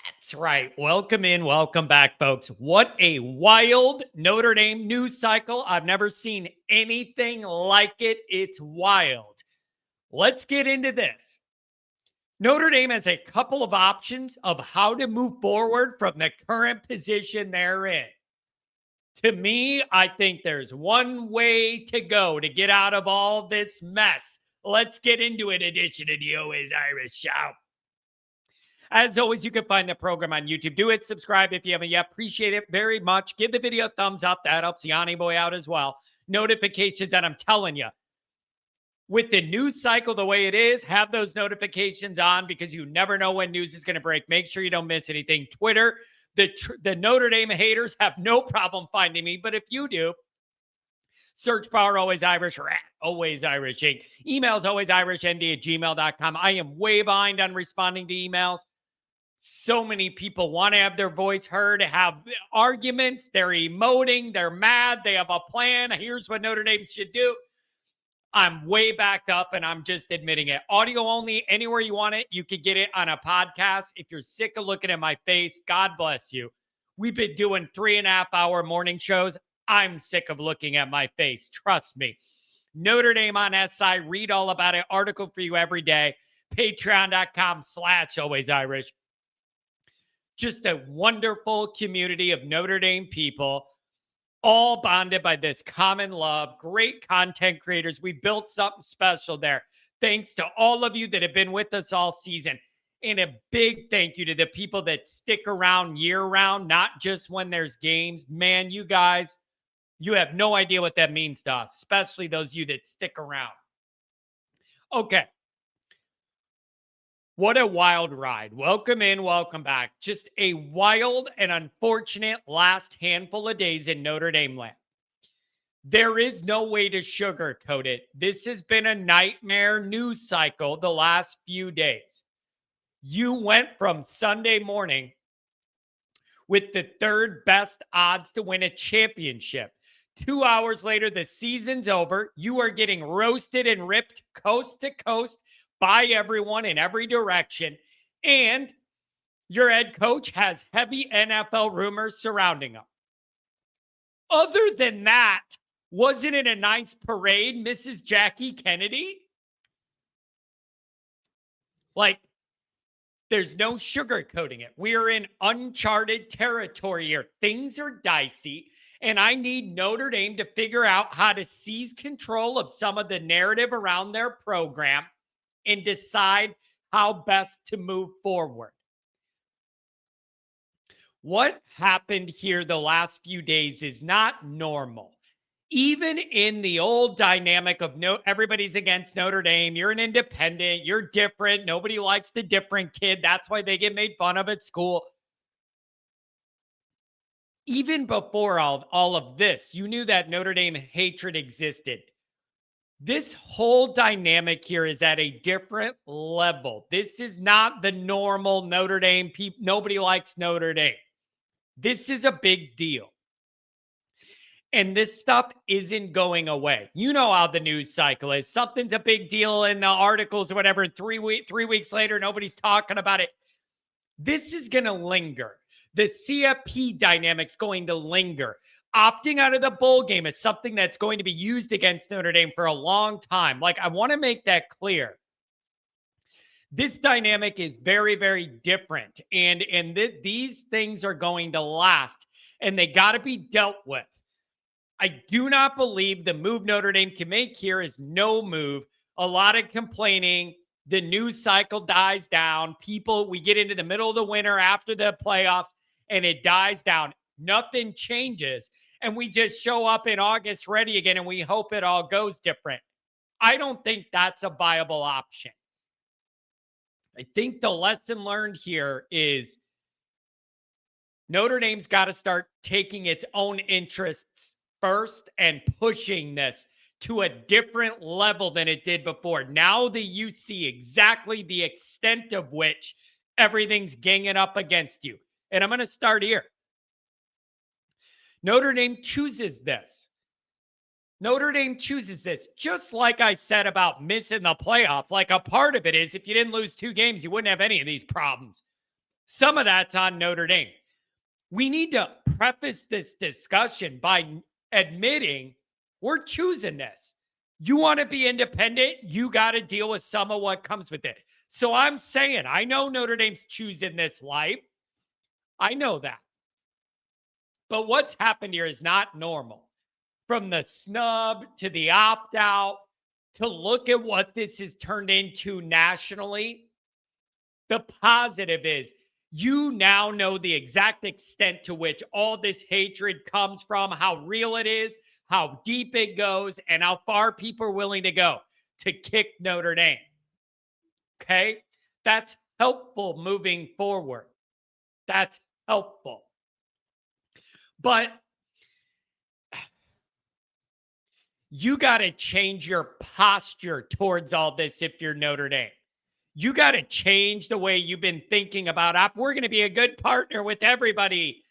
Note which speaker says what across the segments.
Speaker 1: That's right. Welcome in. Welcome back, folks. What a wild Notre Dame news cycle. I've never seen anything like it. It's wild. Let's get into this. Notre Dame has a couple of options of how to move forward from the current position they're in. To me, I think there's one way to go to get out of all this mess. Let's get into an edition of the Always Irish Show. As always, you can find the program on YouTube. Do it. Subscribe if you haven't yet. Appreciate it very much. Give the video a thumbs up. That helps Yanni Boy out as well. Notifications, and I'm telling you, with the news cycle the way it is, have those notifications on because you never know when news is going to break. Make sure you don't miss anything. Twitter, the Notre Dame haters have no problem finding me, but if you do, search bar Always Irish or at Always Irish Inc. Emails alwaysirishnd@gmail.com. I am way behind on responding to emails. So many people want to have their voice heard, have arguments. They're emoting. They're mad. They have a plan. Here's what Notre Dame should do. I'm way backed up and I'm just admitting it. Audio only, anywhere you want it. You could get it on a podcast. If you're sick of looking at my face, God bless you. We've been doing 3.5-hour morning shows. I'm sick of looking at my face. Trust me. Notre Dame on SI. Read all about it. Article for you every day. Patreon.com/alwaysirish. Just a wonderful community of Notre Dame people, all bonded by this common love. Great content creators. We built something special there. Thanks to all of you that have been with us all season. And a big thank you to the people that stick around year-round, not just when there's games. Man, you guys, you have no idea what that means to us, especially those of you that stick around. Okay. What a wild ride. Welcome in, welcome back. Just a wild and unfortunate last handful of days in Notre Dame land. There is no way to sugarcoat it. This has been a nightmare news cycle the last few days. You went from Sunday morning with the third best odds to win a championship. 2 hours later, the season's over. You are getting roasted and ripped coast to coast by everyone in every direction. And your head coach has heavy NFL rumors surrounding him. Other than that, wasn't it a nice parade, Mrs. Jackie Kennedy? Like, there's no sugarcoating it. We are in uncharted territory here. Things are dicey, and I need Notre Dame to figure out how to seize control of some of the narrative around their program and decide how best to move forward. What happened here the last few days is not normal. Even in the old dynamic of everybody's against Notre Dame, you're an independent, you're different, nobody likes the different kid. That's why they get made fun of at school. Even before all of this, you knew that Notre Dame hatred existed. This whole dynamic here is at a different level. This is not the normal Notre Dame people. Nobody likes Notre Dame. This is a big deal. And this stuff isn't going away. You know how the news cycle is. Something's a big deal in the articles or whatever. And 3 weeks later, nobody's talking about it. This is going to linger. The CFP dynamic's going to linger. Opting out of the bowl game is something that's going to be used against Notre Dame for a long time. Like, I want to make that clear. This dynamic is very, very different. And these things are going to last, and they got to be dealt with. I do not believe the move Notre Dame can make here is no move. A lot of complaining. The news cycle dies down. We get into the middle of the winter after the playoffs, and it dies down. Nothing changes. And we just show up in August ready again, and we hope it all goes different. I don't think that's a viable option. I think the lesson learned here is Notre Dame's got to start taking its own interests first and pushing this to a different level than it did before. Now that you see exactly the extent of which everything's ganging up against you. And I'm going to start here. Notre Dame chooses this. Notre Dame chooses this. Just like I said about missing the playoff, like a part of it is if you didn't lose 2 games, you wouldn't have any of these problems. Some of that's on Notre Dame. We need to preface this discussion by admitting we're choosing this. You want to be independent, you got to deal with some of what comes with it. So I'm saying, I know Notre Dame's choosing this life. I know that. But what's happened here is not normal. From the snub to the opt out to look at what this has turned into nationally, the positive is you now know the exact extent to which all this hatred comes from, how real it is, how deep it goes, and how far people are willing to go to kick Notre Dame. Okay? That's helpful moving forward. That's helpful. But you got to change your posture towards all this if you're Notre Dame. You got to change the way you've been thinking about, we're going to be a good partner with everybody.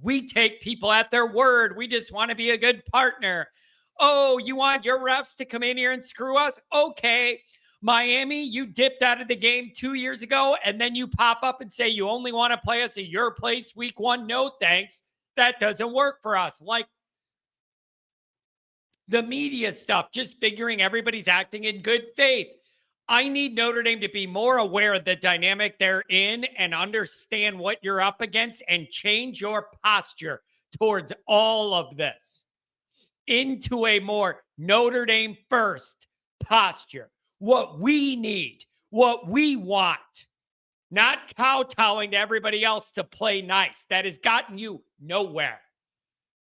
Speaker 1: We take people at their word. We just want to be a good partner. Oh, you want your refs to come in here and screw us? Okay. Miami, you dipped out of the game 2 years ago, and then you pop up and say you only want to play us at your place week 1. No, thanks. That doesn't work for us. Like the media stuff, just figuring everybody's acting in good faith. I need Notre Dame to be more aware of the dynamic they're in and understand what you're up against and change your posture towards all of this into a more Notre Dame first posture. What we need, what we want, not kowtowing to everybody else to play nice. That has gotten you nowhere.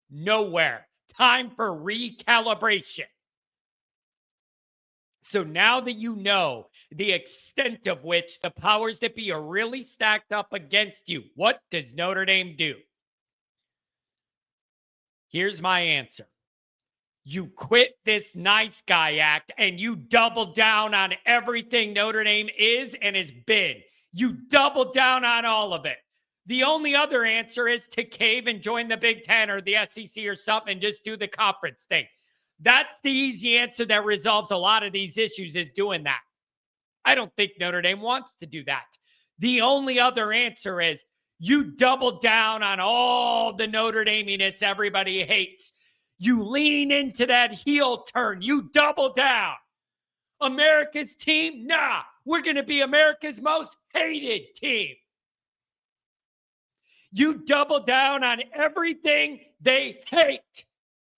Speaker 1: Nowhere. Time for recalibration. So now that you know the extent of which the powers that be are really stacked up against you, what does Notre Dame do? Here's my answer. You quit this nice guy act and you double down on everything Notre Dame is and has been. You double down on all of it. The only other answer is to cave and join the Big Ten or the SEC or something and just do the conference thing. That's the easy answer that resolves a lot of these issues, is doing that. I don't think Notre Dame wants to do that. The only other answer is you double down on all the Notre Dameness everybody hates. You lean into that heel turn. You double down. America's team? Nah, we're going to be America's most hated team. You double down on everything they hate.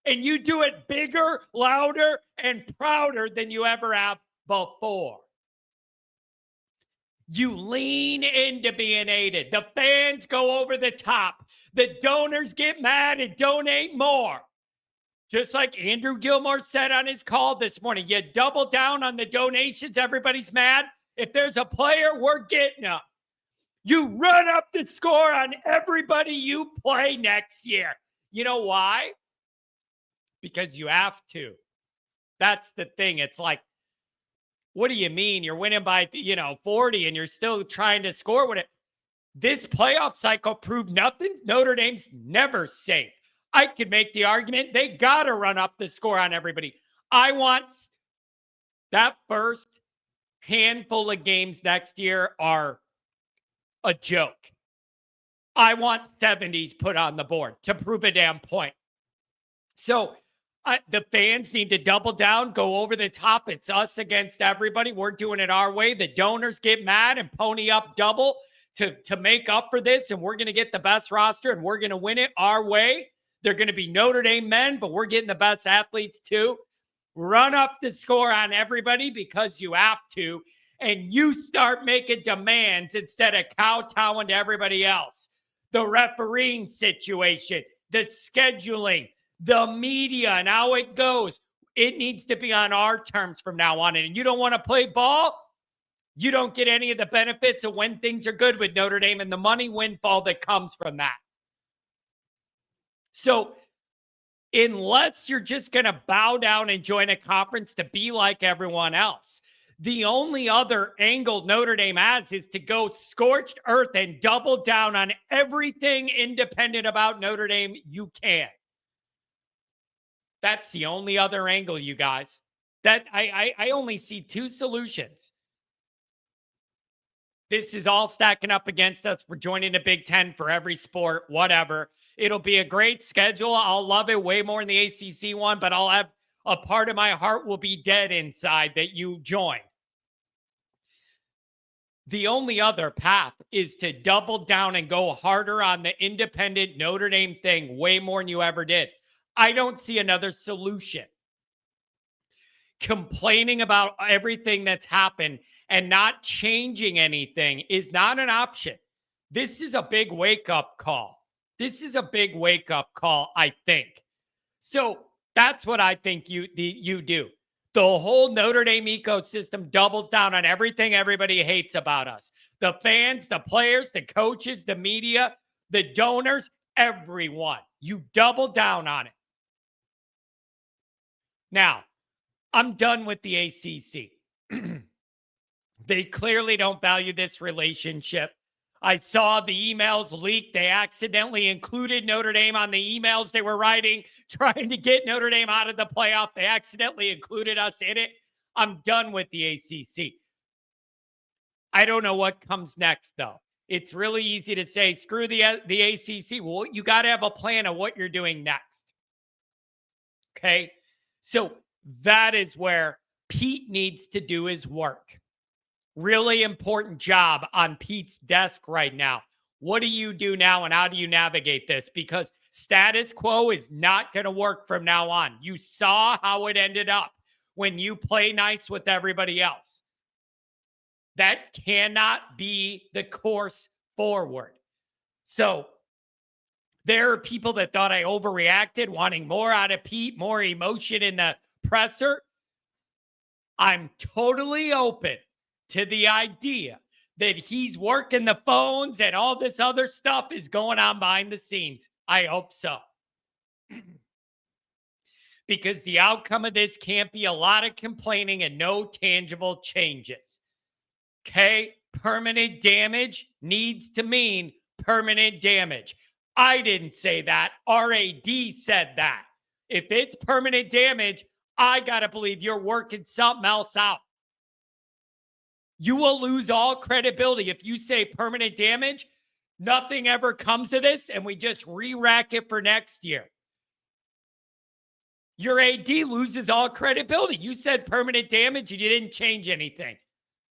Speaker 1: And you do it bigger, louder, and prouder than you ever have before. You lean into being hated. The fans go over the top. The donors get mad and donate more. Just like Andrew Gilmore said on his call this morning, you double down on the donations, everybody's mad. If there's a player, we're getting them. You run up the score on everybody you play next year. You know why? Because you have to. That's the thing. It's like, what do you mean? You're winning by, 40 and you're still trying to score with it. This playoff cycle proved nothing. Notre Dame's never safe. I could make the argument they got to run up the score on everybody. I want that first handful of games next year are a joke. I want 70s put on the board to prove a damn point. So the fans need to double down, go over the top. It's us against everybody. We're doing it our way. The donors get mad and pony up double to make up for this, and we're going to get the best roster, and we're going to win it our way. They're going to be Notre Dame men, but we're getting the best athletes too. Run up the score on everybody because you have to, and you start making demands instead of kowtowing to everybody else. The refereeing situation, the scheduling, the media, and how it goes. It needs to be on our terms from now on. And you don't want to play ball? You don't get any of the benefits of when things are good with Notre Dame and the money windfall that comes from that. So unless you're just going to bow down and join a conference to be like everyone else, the only other angle Notre Dame has is to go scorched earth and double down on everything independent about Notre Dame you can. That's the only other angle, you guys. That I only see two solutions. This is all stacking up against us. We're joining the Big Ten for every sport, whatever. It'll be a great schedule. I'll love it way more than the ACC one, but I'll have a part of my heart will be dead inside that you join. The only other path is to double down and go harder on the independent Notre Dame thing way more than you ever did. I don't see another solution. Complaining about everything that's happened and not changing anything is not an option. This is a big wake-up call. This is a big wake-up call, I think. So that's what I think you do. The whole Notre Dame ecosystem doubles down on everything everybody hates about us. The fans, the players, the coaches, the media, the donors, everyone. You double down on it. Now, I'm done with the ACC. They clearly don't value this relationship. I saw the emails leaked. They accidentally included Notre Dame on the emails they were writing, trying to get Notre Dame out of the playoff. They accidentally included us in it. I'm done with the ACC. I don't know what comes next, though. It's really easy to say, screw the ACC. Well, you got to have a plan of what you're doing next. Okay? So that is where Pete needs to do his work. Really important job on Pete's desk right now. What do you do now and how do you navigate this? Because status quo is not going to work from now on. You saw how it ended up when you play nice with everybody else. That cannot be the course forward. So there are people that thought I overreacted, wanting more out of Pete, more emotion in the presser. I'm totally open to the idea that he's working the phones and all this other stuff is going on behind the scenes. I hope so. Because the outcome of this can't be a lot of complaining and no tangible changes. Okay? Permanent damage needs to mean permanent damage. I didn't say that. RAD said that. If it's permanent damage, I got to believe you're working something else out. You will lose all credibility if you say permanent damage, nothing ever comes of this, and we just re-rack it for next year. Your AD loses all credibility. You said permanent damage and you didn't change anything.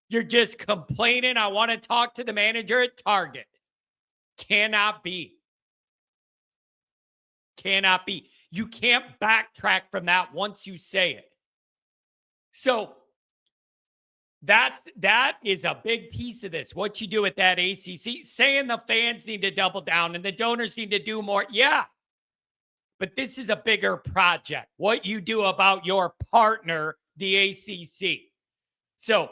Speaker 1: You're just complaining. I want to talk to the manager at Target. Cannot be. Cannot be. You can't backtrack from that once you say it. So that is a big piece of this. What you do with that ACC, saying the fans need to double down and the donors need to do more. Yeah. But this is a bigger project. What you do about your partner, the ACC. So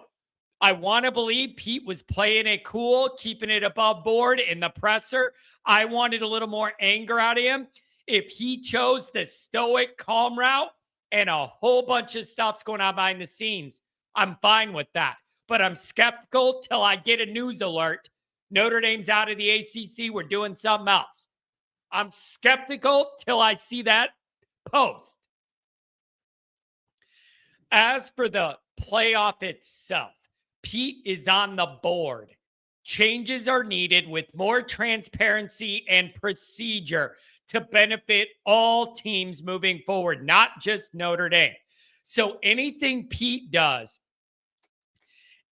Speaker 1: I want to believe Pete was playing it cool, keeping it above board in the presser. I wanted a little more anger out of him. If he chose the stoic, calm route and a whole bunch of stuff's going on behind the scenes, I'm fine with that. But I'm skeptical till I get a news alert. Notre Dame's out of the ACC. We're doing something else. I'm skeptical till I see that post. As for the playoff itself, Pete is on the board. Changes are needed with more transparency and procedure to benefit all teams moving forward, not just Notre Dame. So anything Pete does,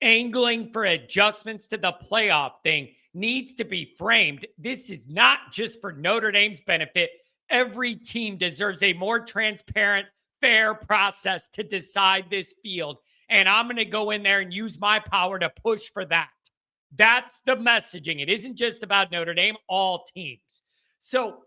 Speaker 1: angling for adjustments to the playoff thing, needs to be framed. This is not just for Notre Dame's benefit. Every team deserves a more transparent, fair process to decide this field. And I'm going to go in there and use my power to push for that. That's the messaging. It isn't just about Notre Dame, all teams. So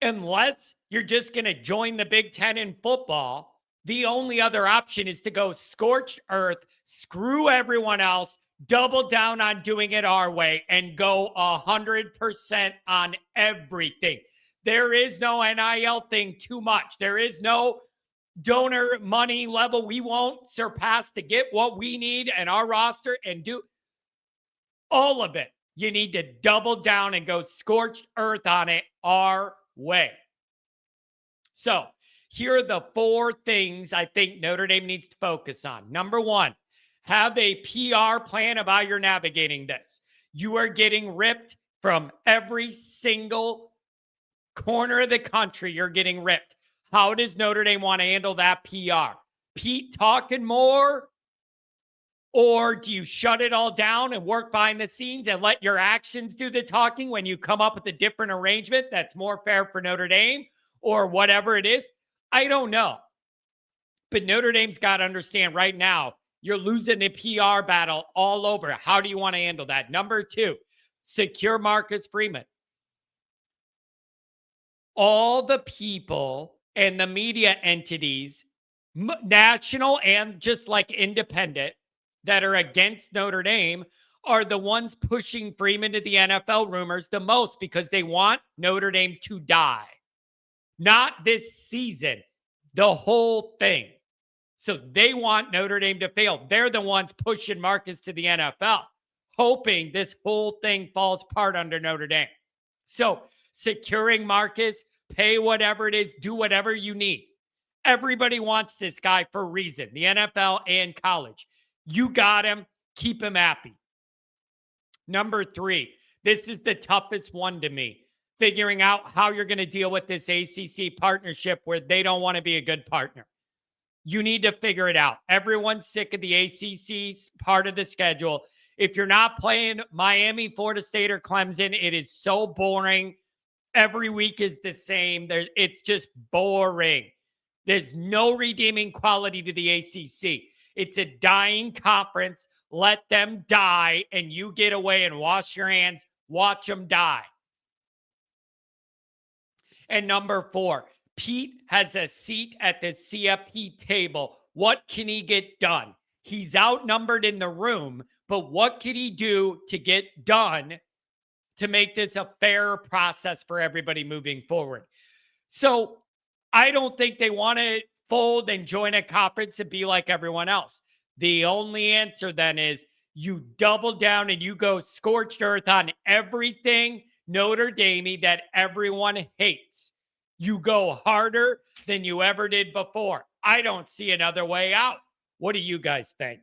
Speaker 1: unless you're just going to join the Big Ten in football, the only other option is to go scorched earth, screw everyone else, double down on doing it our way, and go 100% on everything. There is no NIL thing too much. There is no donor money level we won't surpass to get what we need and our roster and do all of it. You need to double down and go scorched earth on it our way. So here are the 4 things I think Notre Dame needs to focus on. Number 1, Have a PR plan of how you're navigating this. You are getting ripped from every single corner of the country. You're getting ripped. How does Notre Dame want to handle that PR? Pete talking more? Or do you shut it all down and work behind the scenes and let your actions do the talking when you come up with a different arrangement that's more fair for Notre Dame or whatever it is? I don't know. But Notre Dame's got to understand right now, you're losing a PR battle all over. How do you want to handle that? Number 2, secure Marcus Freeman. All the people and the media entities, national and just like independent, that are against Notre Dame are the ones pushing Freeman to the NFL rumors the most because they want Notre Dame to die. Not this season, the whole thing. So they want Notre Dame to fail. They're the ones pushing Marcus to the NFL, hoping this whole thing falls apart under Notre Dame. So securing Marcus, pay whatever it is, do whatever you need. Everybody wants this guy for a reason, the NFL and college. You got him. Keep him happy. Number 3, this is the toughest one to me. Figuring out how you're going to deal with this ACC partnership where they don't want to be a good partner. You need to figure it out. Everyone's sick of the ACC's part of the schedule. If you're not playing Miami, Florida State, or Clemson, it is so boring. Every week is the same. It's just boring. There's no redeeming quality to the ACC. It's a dying conference. Let them die, and you get away and wash your hands. Watch them die. And number 4, Pete has a seat at the CFP table. What can he get done? He's outnumbered in the room, but what can he do to get done to make this a fair process for everybody moving forward? So I don't think they want to fold and join a conference and be like everyone else. The only answer then is you double down and you go scorched earth on everything Notre Dame that everyone hates. You go harder than you ever did before. I don't see another way out. What do you guys think?